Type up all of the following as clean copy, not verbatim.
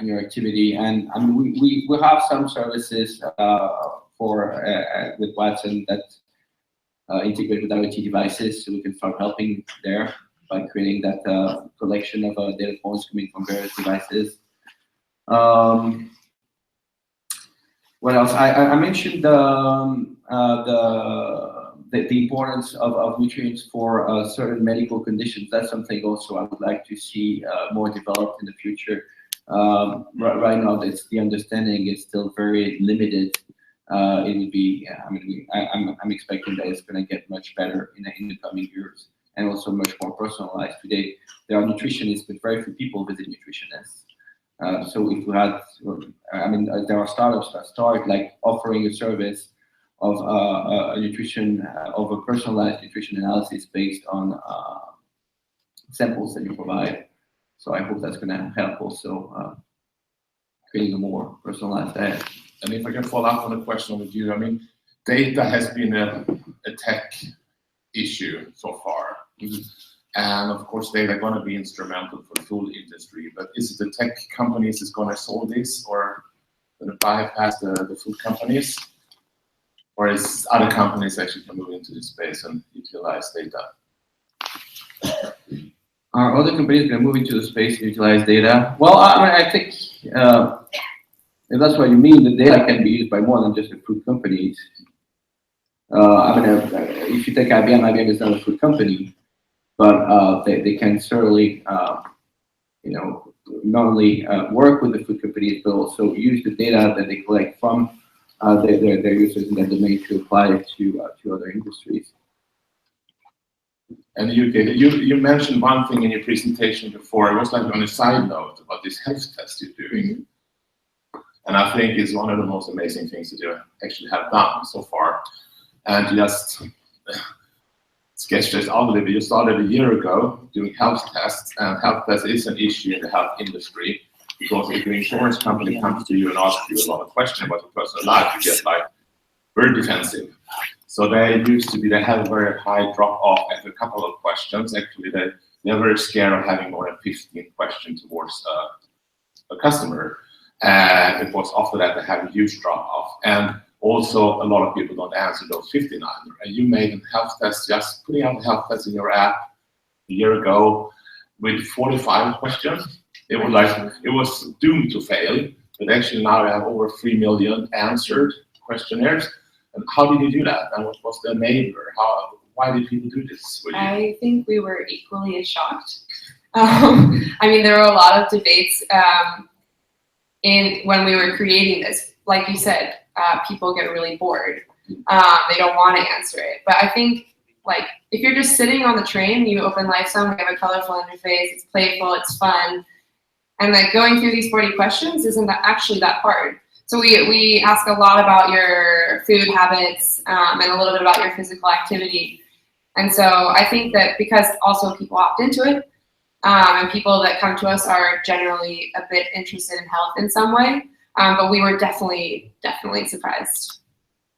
tracking your activity. And I mean, we have some services for with Watson that integrate with IoT devices, so we can start helping there by creating that collection of data points coming from various devices. What else? I mentioned the importance of nutrients for certain medical conditions. That's something also I would like to see more developed in the future. Right now, the understanding is still very limited. It would be, I mean, I'm expecting that it's going to get much better in the coming years, and also much more personalized. Today, there are nutritionists, but very few people visit nutritionists. So if we had, I mean, there are startups that start like offering a service of a nutrition, of a personalized nutrition analysis based on samples that you provide. So I hope that's going to help also creating a more personalized diet. And if I can follow up on the question with you, I mean, data has been a tech issue so far. Mm-hmm. And of course, data are going to be instrumental for the food industry. But is it the tech companies that's going to solve this, or going to bypass the food companies? Or is other companies actually can move into this space and utilize data? Are other companies going to move into the space and utilize data? Well, I mean, I think if that's what you mean, the data can be used by more than just the food companies. I mean, if you take IBM is not a food company, but they can certainly, you know, not only work with the food companies, but also use the data that they collect from their users in that domain to apply it to other industries. And you mentioned one thing in your presentation before. It was like on a side note about this health test you're doing. Mm-hmm. And I think it's one of the most amazing things that you actually have done so far. And just sketch this out a little bit. You started a year ago doing health tests, and health tests is an issue in the health industry, because if your insurance company comes to you and asks you a lot of questions about your personal life, you get like very defensive. So they used to be, they have a very high drop off after a couple of questions. Actually, they're very scared of having more than 15 questions towards a customer. And it was after that they have a huge drop off. And also, a lot of people don't answer those 59. And you made a health test, just putting out a health test in your app a year ago with 45 questions. It was doomed to fail, but actually now we have over 3 million answered questionnaires. And how did you do that? And what was the enabler? Why did people do this? I think we were equally as shocked. I mean, there were a lot of debates when we were creating this. Like you said, people get really bored. They don't want to answer it. But I think, like, if you're just sitting on the train, you open Lifezone, we have a colorful interface, it's playful, it's fun. And like going through these 40 questions isn't actually that hard. So we ask a lot about your food habits and a little bit about your physical activity. And so I think that because also people opt into it, and people that come to us are generally a bit interested in health in some way, but we were definitely surprised.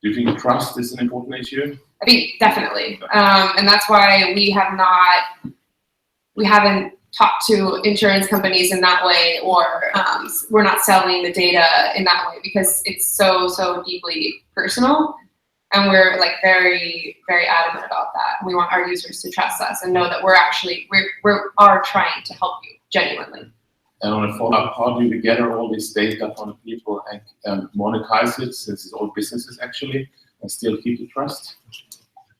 Do you think trust is an important issue? I think definitely, and that's why we haven't talked to insurance companies in that way, or we're not selling the data in that way, because it's so deeply personal, and we're like very adamant about that. We want our users to trust us and know that we are trying to help you genuinely. And on a follow-up, how do you gather all this data from the people and monetize it, since it's all businesses actually, and still keep the trust?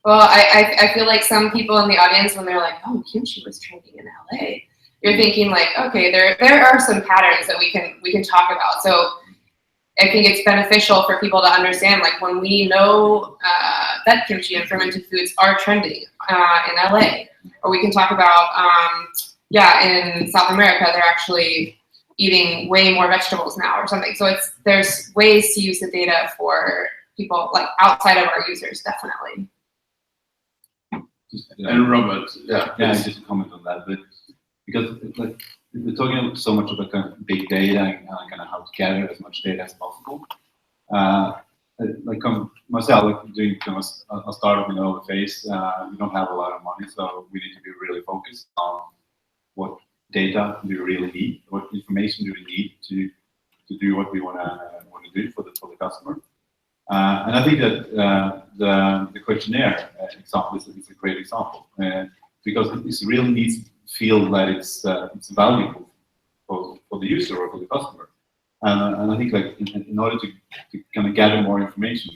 Well, I feel like some people in the audience, when they're like, oh, kimchi was trending in LA, you're thinking like, okay, there are some patterns that we can talk about. So I think it's beneficial for people to understand, like, when we know that kimchi and fermented foods are trending in LA, or we can talk about, in South America, they're actually eating way more vegetables now or something. So there's ways to use the data for people like outside of our users, definitely. And Robert, just a comment on that, but because like we're talking so much about kind of big data and kind of how to gather as much data as possible. Like myself, like doing a startup in the early phase, we don't have a lot of money, so we need to be really focused on what data do you really need? What information do we need to do what we want to do for the customer? And I think that the questionnaire example is a great example because it really needs to feel that it's valuable for the user or for the customer. And I think like in order to kind of gather more information,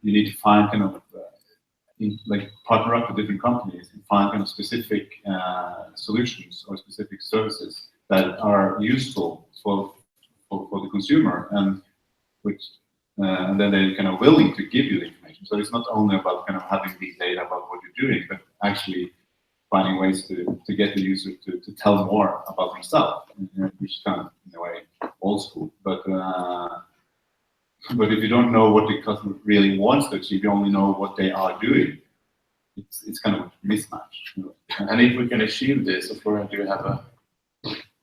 you need to find kind of partner up with different companies and find kind of specific solutions or specific services that are useful for the consumer and which and then they're kind of willing to give you the information. So it's not only about kind of having big data about what you're doing, but actually finding ways to get the user to tell more about themselves, which is kind of in a way old school. But if you don't know what the customer really wants to achieve, you only know what they are doing. It's kind of a mismatch. And if we can achieve this, Florian, do you have a?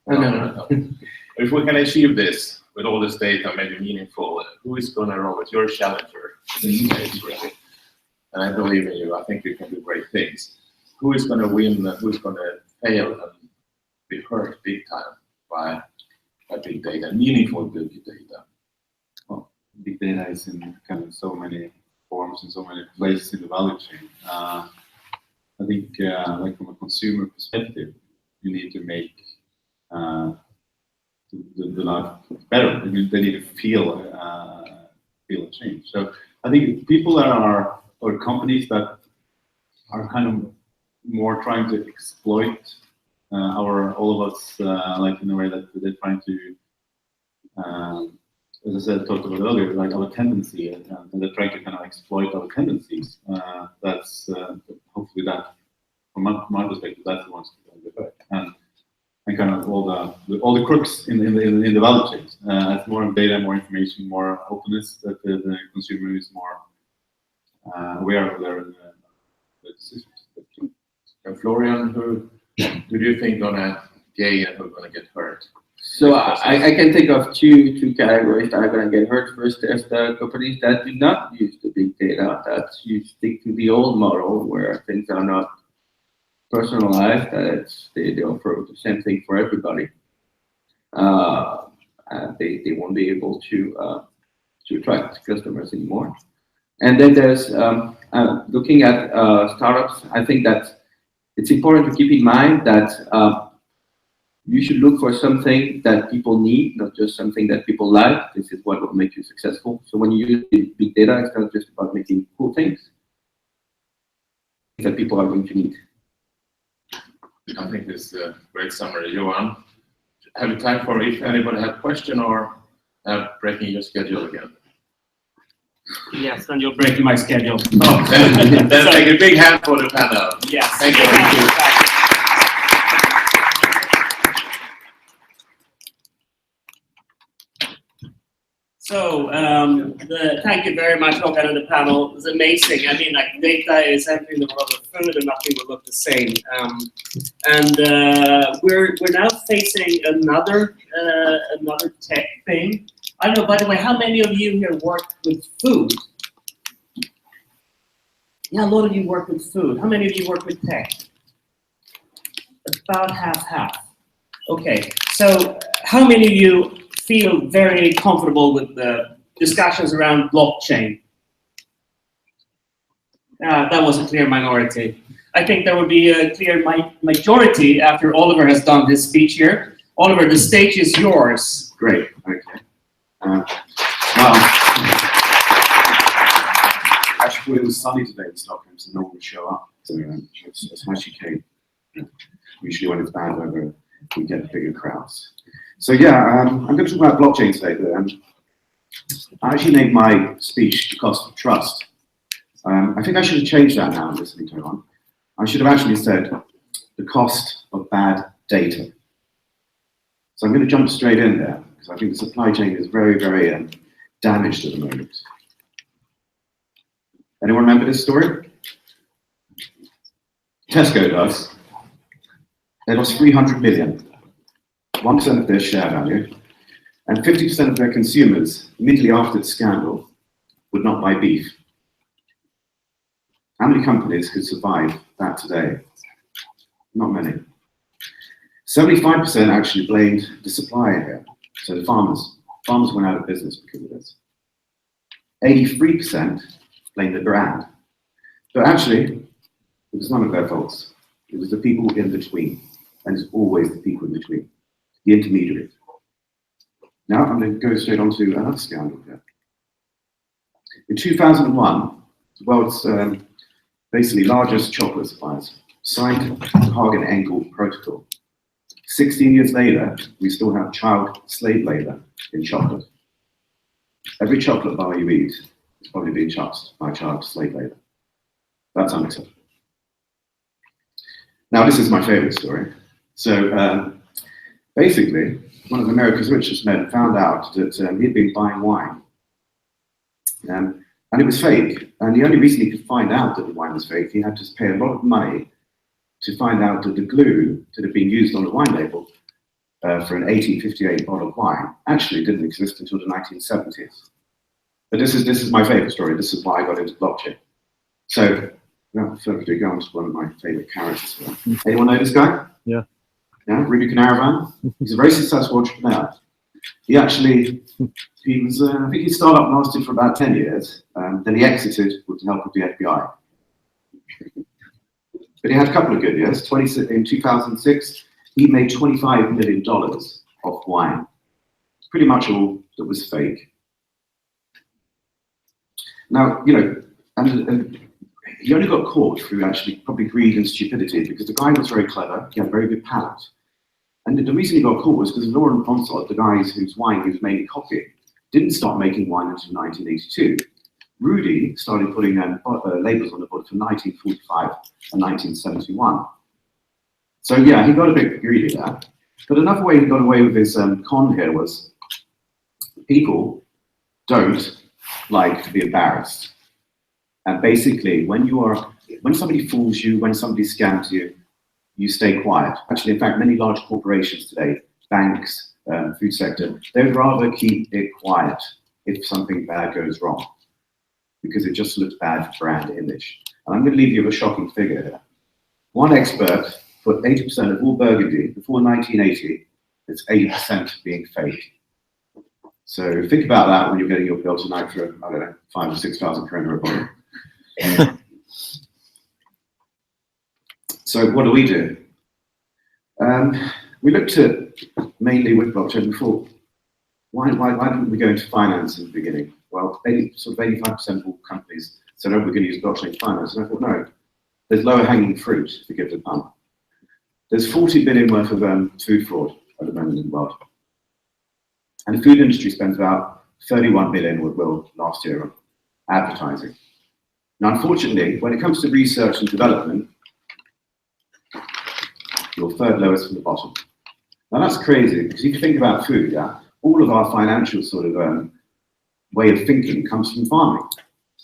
No. If we can achieve this with all this data, maybe meaningful, who is going to roll it? You're a challenger in this space, really. And I believe in you. I think you can do great things. Who is going to win? Who's going to fail and be hurt big time by big data, meaningful big data? Well, big data is in kind of so many forms and so many places in the value chain. I think, like from a consumer perspective, you need to make the life better. They need to feel a change. So I think people that are or companies that are kind of more trying to exploit all of us, like in a way that they're trying to, as I said, talked about earlier, like our tendency, and they're trying to kind of exploit our tendencies. That's hopefully that, from my perspective, that's the ones to get back. And kind of all the crooks in the value chain. As more data, more information, more openness, that the consumer is more aware of their decisions. And Florian, who do you think gonna gain and who's gonna get hurt? So I can think of two categories that are going to get hurt. First, there's the companies that do not use the big data, that you stick to the old model where things are not personalized, that they offer the same thing for everybody. And they won't be able to attract customers anymore. And then there's looking at startups. I think that it's important to keep in mind that you should look for something that people need, not just something that people like. This is what will make you successful. So when you use big data, it's not just about making cool things that people are going to need. I think this is a great summary. Johan, have you time for if anybody have a question or breaking your schedule again? Yes, and you're breaking my schedule. Oh, then take a big hand for the panel. Yes. Thank you. So, thank you very much, Håkan, and the panel. It was amazing. I mean, like, data is everything in the world of food, and nothing will look the same. We're now facing another tech thing. I don't know. By the way, how many of you here work with food? Yeah, a lot of you work with food. How many of you work with tech? About half. Okay. So, how many of you feel very comfortable with the discussions around blockchain? That was a clear minority. I think there will be a clear majority after Oliver has done his speech here. Oliver, the stage is yours. Great, okay. Well, actually, it was sunny today in Stockholm, so no one would show up. So it's actually came. Usually when it's bad weather, we get bigger crowds. So yeah, I'm going to talk about blockchain today. But, I actually named my speech "The Cost of Trust." I think I should have changed that now. Listening to everyone, I should have actually said "The Cost of Bad Data." So I'm going to jump straight in there because I think the supply chain is very, very damaged at the moment. Anyone remember this story? Tesco does. They lost 300 million. 1% of their share value, and 50% of their consumers, immediately after the scandal, would not buy beef. How many companies could survive that today? Not many. 75% actually blamed the supplier here, so the farmers. Farmers went out of business because of this. 83% blamed the brand. But actually, it was none of their faults. It was the people in between, and it's always the people in between, the intermediaries. Now I'm going to go straight on to another scandal here. In 2001, the world's basically largest chocolate suppliers signed the Hagen-Engel Protocol. 16 years later, we still have child slave labor in chocolate. Every chocolate bar you eat is probably being touched by child slave labor. That's unacceptable. Now, this is my favorite story. So basically, one of America's richest men found out that he'd been buying wine. And it was fake. And the only reason he could find out that the wine was fake, he had to pay a lot of money to find out that the glue that had been used on the wine label for an 1858 bottle of wine actually didn't exist until the 1970s. But this is my favorite story. This is why I got into blockchain. So, without further ado, go on to one of my favorite characters here. Anyone know this guy? Yeah. Yeah, Rudy Caravan. He's a very successful entrepreneur. He actually, he was, I think his startup lasted for about 10 years. Then he exited with the help of the FBI. But he had a couple of good years. In 2006, he made $25 million off wine. Pretty much all that was fake. Now, you know, and he only got caught through actually probably greed and stupidity because the guy was very clever. He had a very good palate. And the reason he got caught was because Laurent Ponsot, the guys whose wine he was mainly copying, didn't start making wine until 1982. Rudy started putting labels on the bottle for 1945 and 1971. So yeah, he got a bit greedy there. But another way he got away with his con here was people don't like to be embarrassed. And basically, when somebody fools you, when somebody scams you, you stay quiet. Actually, in fact, many large corporations today, banks, food sector, they'd rather keep it quiet if something bad goes wrong, because it just looks bad for brand image. And I'm going to leave you with a shocking figure here. One expert put 80% of all Burgundy before 1980, it's 80% being fake. So think about that when you're getting your bill tonight for, I don't know, 5,000 or 6,000 kroner a bottle. So what do? We looked at mainly with blockchain before. Why didn't we go into finance in the beginning? Well, 85% of all companies said, oh, we're going to use blockchain finance. And I thought, no, there's lower hanging fruit, to give the pun. There's 40 billion worth of food fraud at the moment in the world. And the food industry spends about 31 billion last year on advertising. Now, unfortunately, when it comes to research and development, you're third lowest from the bottom. Now, that's crazy, because if you think about food, yeah, all of our financial sort of way of thinking comes from farming.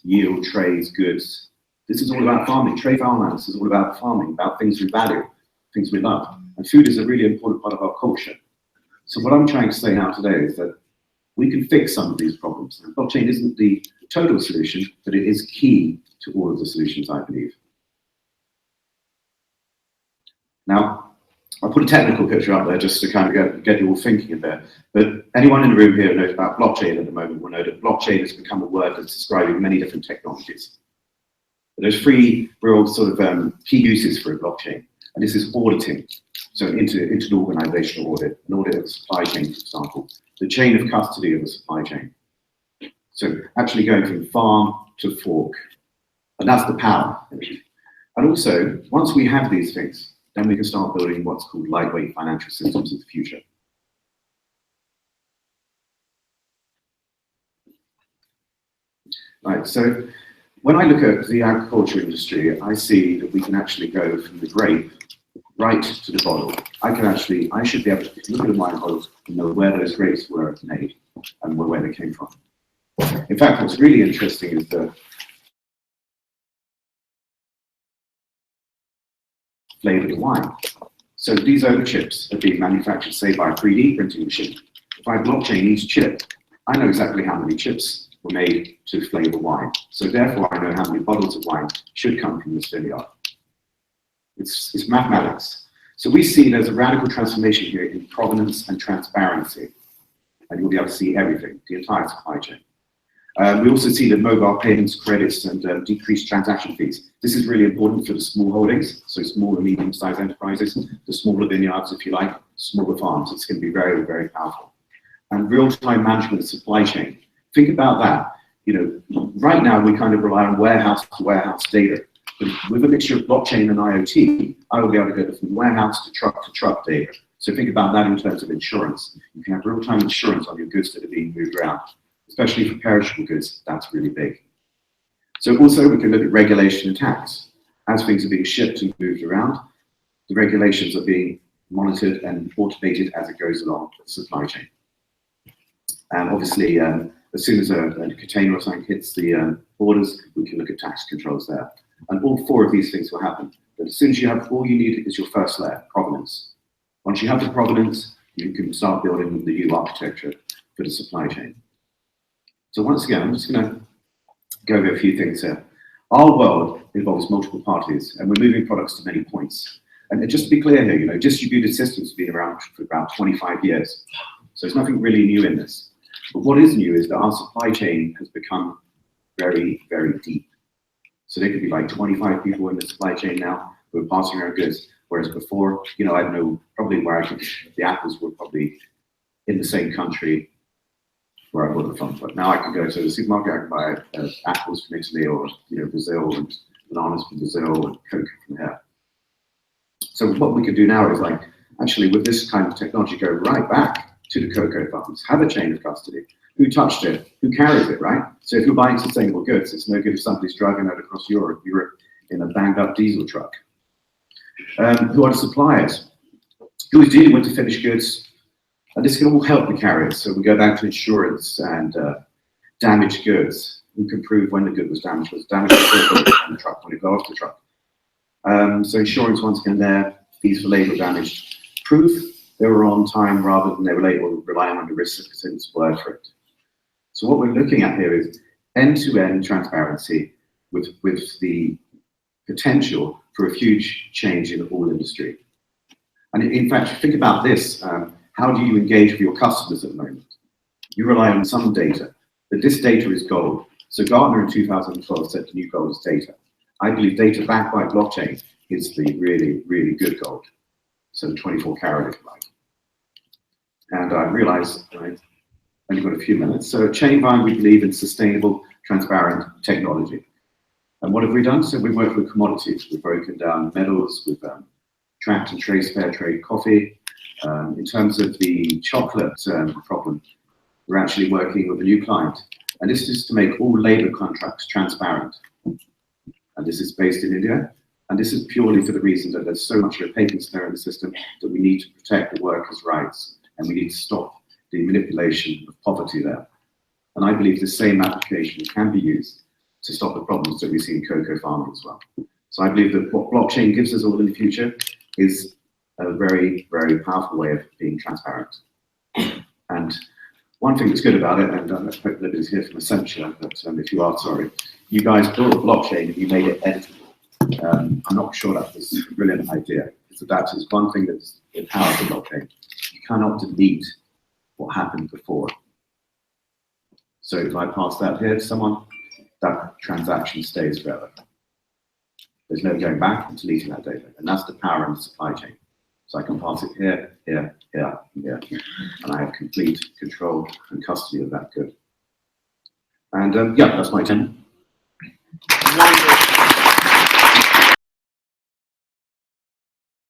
Yield, trades, goods. This is all about farming. Trade finance is all about farming, about things we value, things we love. And food is a really important part of our culture. So what I'm trying to say now today is that we can fix some of these problems. And blockchain isn't the total solution, but it is key to all of the solutions, I believe. Now, I'll put a technical picture up there just to kind of get you all thinking a bit. But anyone in the room here who knows about blockchain at the moment will know that blockchain has become a word that's describing many different technologies. But there's three real sort of key uses for a blockchain. And this is auditing. So into an organizational audit, an audit of a supply chain, for example, the chain of custody of a supply chain. So actually going from farm to fork. And that's the power. And also, once we have these things, then we can start building what's called lightweight financial systems of the future. Right, so when I look at the agriculture industry, I see that we can actually go from the grape right to the bottle. I should be able to look at a wine bottle and know where those grapes were made and where they came from. In fact, what's really interesting is the flavor of the wine. So these over chips are being manufactured, say, by a 3D printing machine. If I blockchain each chip, I know exactly how many chips were made to flavor wine. So therefore, I know how many bottles of wine should come from this vineyard. It's mathematics. So we see there's a radical transformation here in provenance and transparency. And you'll be able to see everything, the entire supply chain. We also see that mobile payments, credits, and decreased transaction fees. This is really important for the small holdings, so small and medium-sized enterprises, the smaller vineyards, if you like, smaller farms. It's going to be very, very powerful. And real-time management of supply chain. Think about that. You know, right now we kind of rely on warehouse-to-warehouse data. But with a mixture of blockchain and IoT, I will be able to go from warehouse to truck data. So think about that in terms of insurance. You can have real-time insurance on your goods that are being moved around. Especially for perishable goods, that's really big. So also we can look at regulation and tax. As things are being shipped and moved around, the regulations are being monitored and automated as it goes along the supply chain. And obviously, as soon as a container or something hits the borders, we can look at tax controls there. And all four of these things will happen. But as soon as you have, all you need is your first layer, provenance. Once you have the provenance, you can start building the new architecture for the supply chain. So once again, I'm just going to go over a few things here. Our world involves multiple parties, and we're moving products to many points. And just to be clear here, you know, distributed systems have been around for about 25 years. So there's nothing really new in this. But what is new is that our supply chain has become very, very deep. So there could be like 25 people in the supply chain now who are passing around goods, whereas before, you know, I don't know, probably where the apples were probably in the same country where I bought them from. But now I can go to the supermarket, I can buy apples from Italy or, you know, Brazil, and bananas from Brazil, and cocoa from here. So what we could do now is, like, actually with this kind of technology, go right back to the cocoa farms, have a chain of custody. Who touched it? Who carries it, right? So if you're buying sustainable goods, it's no good if somebody's driving out across Europe in a banged up diesel truck. Who are the suppliers? Who is dealing with the finished goods? And this can all help the carriers. So we go back to insurance and damaged goods. Who can prove when the good was damaged? Was damaged on the truck, when it got off the truck? So insurance, once again, there, fees for labour damage. Proof they were on time rather than they were late, or relying on the recipient's word for it. So what we're looking at here is end-to-end transparency with the potential for a huge change in the whole industry. And in fact, think about this. How do you engage with your customers at the moment? You rely on some data, but this data is gold. So Gartner in 2012 said the new gold is data. I believe data backed by blockchain is the really, really good gold. So 24 karat, if you like. And I realized I've only got a few minutes. So at Chainvine, we believe in sustainable, transparent technology. And what have we done? So we work with commodities. We've broken down metals, we've tracked and traced fair trade coffee. In terms of the chocolate problem, we're actually working with a new client. And this is to make all labor contracts transparent. And this is based in India. And this is purely for the reason that there's so much opaqueness there in the system that we need to protect the workers' rights. And we need to stop the manipulation of poverty there. And I believe the same application can be used to stop the problems that we see in cocoa farming as well. So I believe that what blockchain gives us all in the future is a very, very powerful way of being transparent. And one thing that's good about it, and I hope Libby's here from Accenture, but if you are, sorry, you guys built a blockchain and you made it editable. I'm not sure that was a brilliant idea. So that is one thing that's empowers the blockchain. You cannot delete what happened before. So if I pass that here to someone, that transaction stays forever. There's no going back and deleting that data. And that's the power in the supply chain. So I can pass it here, here, here, and here. And I have complete control and custody of that good. And yeah, that's my 10.